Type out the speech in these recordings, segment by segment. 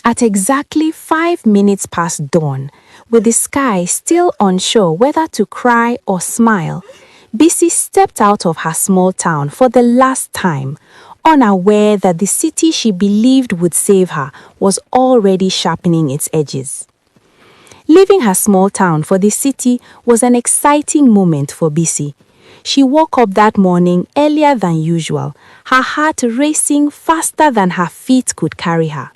At exactly 5 minutes past dawn, with the sky still unsure whether to cry or smile, BC stepped out of her small town for the last time, unaware that the city she believed would save her was already sharpening its edges. Leaving her small town for the city was an exciting moment for BC. She woke up that morning earlier than usual, her heart racing faster than her feet could carry her.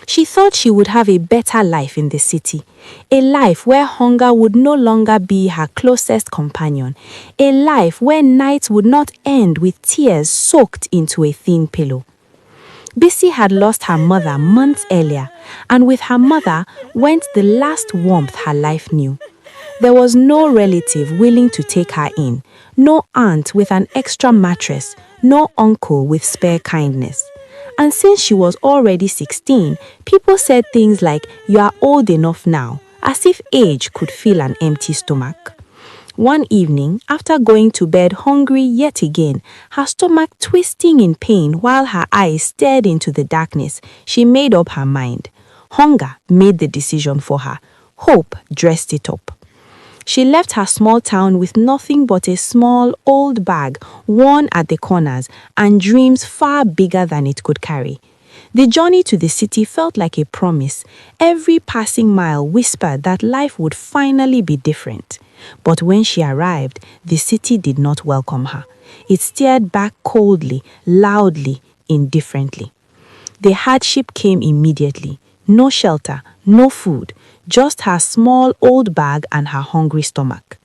She thought she would have a better life in the city, a life where hunger would no longer be her closest companion, a life where nights would not end with tears soaked into a thin pillow. Bisi had lost her mother months earlier, and with her mother went the last warmth her life knew. There was no relative willing to take her in, no aunt with an extra mattress, no uncle with spare kindness. And since she was already 16, people said things like, "You are old enough now," as if age could fill an empty stomach. One evening, after going to bed hungry yet again, her stomach twisting in pain while her eyes stared into the darkness, she made up her mind. Hunger made the decision for her. Hope dressed it up. She left her small town with nothing but a small, old bag, worn at the corners, and dreams far bigger than it could carry. The journey to the city felt like a promise. Every passing mile whispered that life would finally be different. But when she arrived, the city did not welcome her. It stared back coldly, loudly, indifferently. The hardship came immediately. No shelter, no food, just her small old bag and her hungry stomach.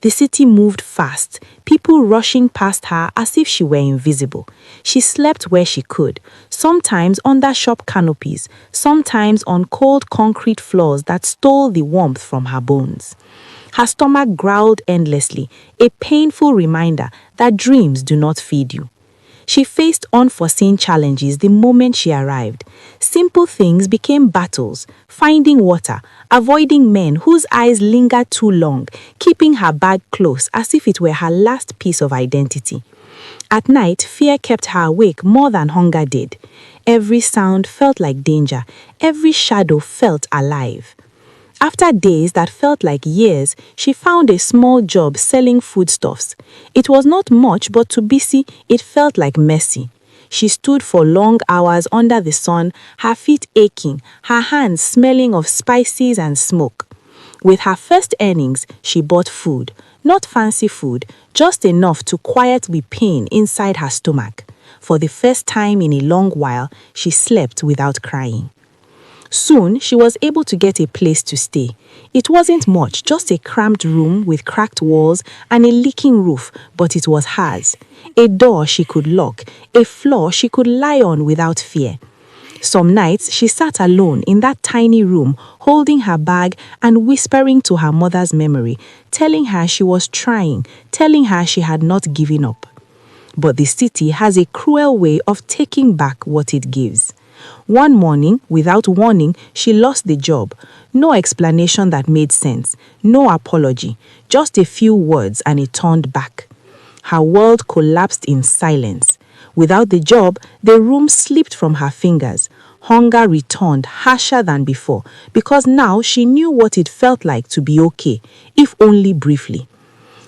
The city moved fast, people rushing past her as if she were invisible. She slept where she could, sometimes under shop canopies, sometimes on cold concrete floors that stole the warmth from her bones. Her stomach growled endlessly, a painful reminder that dreams do not feed you. She faced unforeseen challenges the moment she arrived. Simple things became battles: finding water, avoiding men whose eyes lingered too long, keeping her bag close as if it were her last piece of identity. At night, fear kept her awake more than hunger did. Every sound felt like danger. Every shadow felt alive. After days that felt like years, she found a small job selling foodstuffs. It was not much, but to Bisi, it felt like mercy. She stood for long hours under the sun, her feet aching, her hands smelling of spices and smoke. With her first earnings, she bought food. Not fancy food, just enough to quiet the pain inside her stomach. For the first time in a long while, she slept without crying. Soon, she was able to get a place to stay. It wasn't much, just a cramped room with cracked walls and a leaking roof, but it was hers. A door she could lock, a floor she could lie on without fear. Some nights, she sat alone in that tiny room, holding her bag and whispering to her mother's memory, telling her she was trying, telling her she had not given up. But the city has a cruel way of taking back what it gives. One morning, without warning, she lost the job. No explanation that made sense, no apology, just a few words and it turned back. Her world collapsed in silence. Without the job, the room slipped from her fingers. Hunger returned harsher than before because now she knew what it felt like to be okay, if only briefly.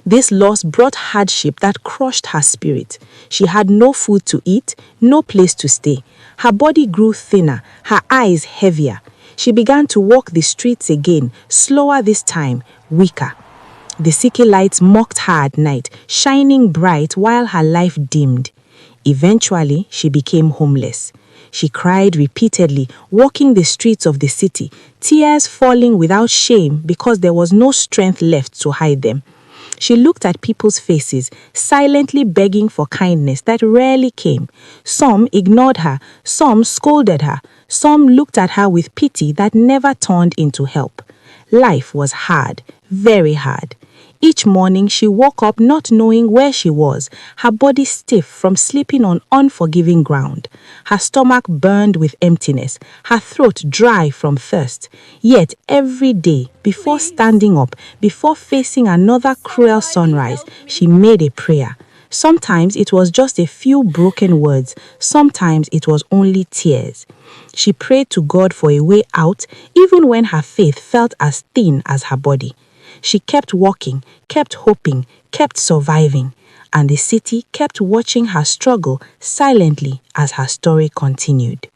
This loss brought hardship that crushed her spirit. She had no food to eat, no place to stay. Her body grew thinner, her eyes heavier. She began to walk the streets again, slower this time, weaker. The city lights mocked her at night, shining bright while her life dimmed. Eventually, she became homeless. She cried repeatedly, walking the streets of the city, tears falling without shame because there was no strength left to hide them. She looked at people's faces, silently begging for kindness that rarely came. Some ignored her, some scolded her, some looked at her with pity that never turned into help. Life was hard, very hard. Each morning she woke up not knowing where she was, her body stiff from sleeping on unforgiving ground. Her stomach burned with emptiness, her throat dry from thirst. Yet every day, before standing up, before facing another cruel sunrise, she made a prayer. Sometimes it was just a few broken words, sometimes it was only tears. She prayed to God for a way out, even when her faith felt as thin as her body. She kept walking, kept hoping, kept surviving, and the city kept watching her struggle silently as her story continued.